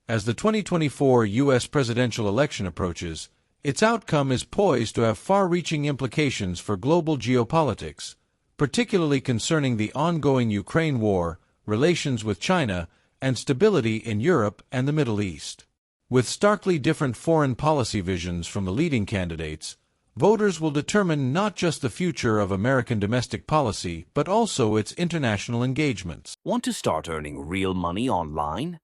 As the 2024 U.S. presidential election approaches, its outcome is poised to have far-reaching implications for global geopolitics, particularly concerning the ongoing Ukraine war, relations with China, and stability in Europe and the Middle East. With starkly different foreign policy visions from the leading candidates, voters will determine not just the future of American domestic policy, but also its international engagements. Want to start earning real money online?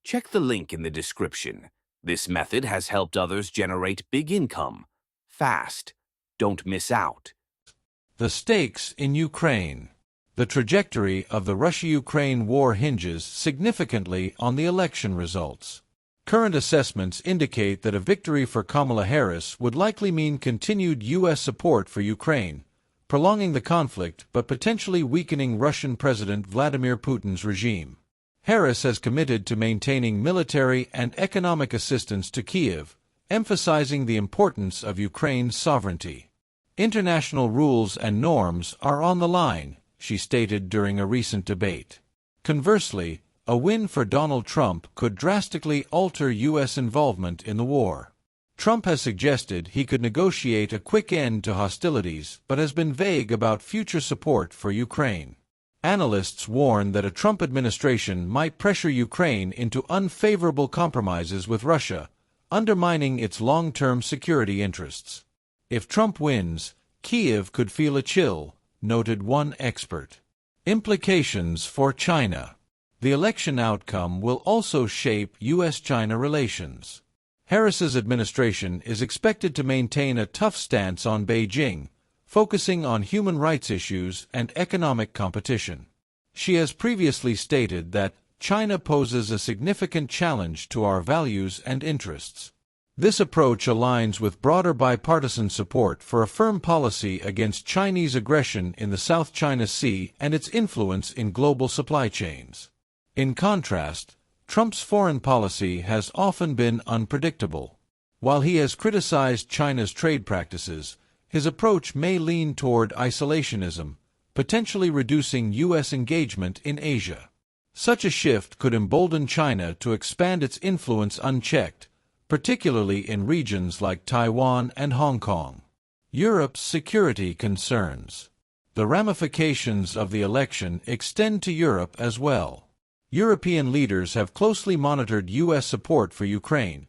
Check the link in the description. This method has helped others generate big income. Fast. Don't miss out. The stakes in Ukraine. The trajectory of the Russia-Ukraine war hinges significantly on the election results. Current assessments indicate that a victory for Kamala Harris would likely mean continued U.S. support for Ukraine, prolonging the conflict but potentially weakening Russian President Vladimir Putin's regime. Harris has committed to maintaining military and economic assistance to Kyiv, emphasizing the importance of Ukraine's sovereignty. International rules and norms are on the line, she stated during a recent debate. Conversely, a win for Donald Trump could drastically alter U.S. involvement in the war. Trump has suggested he could negotiate a quick end to hostilities but has been vague about future support for Ukraine. Analysts warn that a Trump administration might pressure Ukraine into unfavorable compromises with Russia, undermining its long-term security interests. If Trump wins, Kyiv could feel a chill, noted one expert. Implications for China. The election outcome will also shape U.S. China relations. Harris's administration is expected to maintain a tough stance on Beijing, focusing on human rights issues and economic competition. She has previously stated that China poses a significant challenge to our values and interests. This approach aligns with broader bipartisan support for a firm policy against Chinese aggression in the South China Sea and its influence in global supply chains. In contrast, Trump's foreign policy has often been unpredictable. While he has criticized China's trade practices, his approach may lean toward isolationism, potentially reducing U.S. engagement in Asia. Such a shift could embolden China to expand its influence unchecked, particularly in regions like Taiwan and Hong Kong. Europe's security concerns. The ramifications of the election extend to Europe as well. European leaders have closely monitored U.S. support for Ukraine.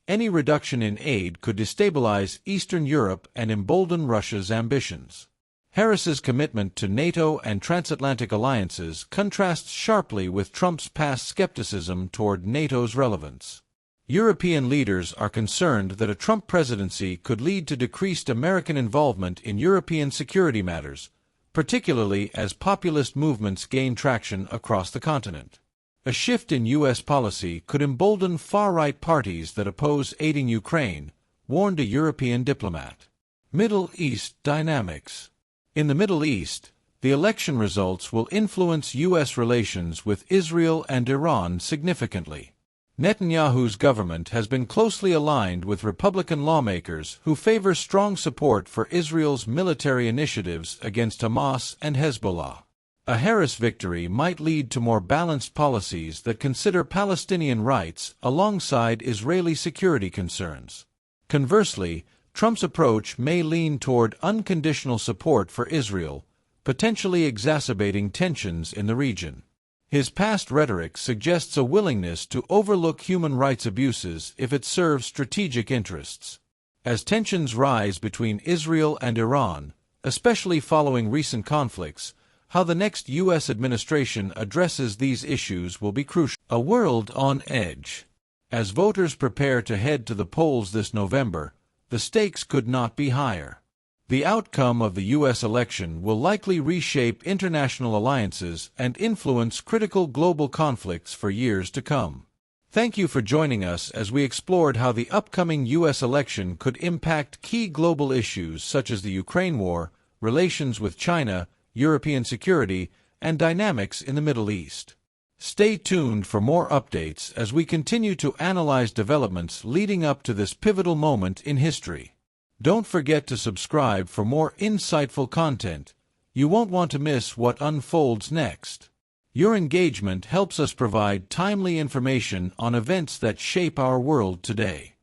Any reduction in aid could destabilize Eastern Europe and embolden Russia's ambitions. Harris's commitment to NATO and transatlantic alliances contrasts sharply with Trump's past skepticism toward NATO's relevance. European leaders are concerned that a Trump presidency could lead to decreased American involvement in European security matters, particularly as populist movements gain traction across the continent. A shift in U.S. policy could embolden far-right parties that oppose aiding Ukraine, warned a European diplomat. Middle East dynamics. In the Middle East, the election results will influence U.S. relations with Israel and Iran significantly. Netanyahu's government has been closely aligned with Republican lawmakers who favor strong support for Israel's military initiatives against Hamas and Hezbollah. A Harris victory might lead to more balanced policies that consider Palestinian rights alongside Israeli security concerns. Conversely, Trump's approach may lean toward unconditional support for Israel, potentially exacerbating tensions in the region. His past rhetoric suggests a willingness to overlook human rights abuses if it serves strategic interests. As tensions rise between Israel and Iran, especially following recent conflicts, how the next U.S. administration addresses these issues will be crucial. A world on edge. As voters prepare to head to the polls this November, the stakes could not be higher. The outcome of the U.S. election will likely reshape international alliances and influence critical global conflicts for years to come. Thank you for joining us as we explored how the upcoming U.S. election could impact key global issues such as the Ukraine war, relations with China, European security, and dynamics in the Middle East. Stay tuned for more updates as we continue to analyze developments leading up to this pivotal moment in history. Don't forget to subscribe for more insightful content. You won't want to miss what unfolds next. Your engagement helps us provide timely information on events that shape our world today.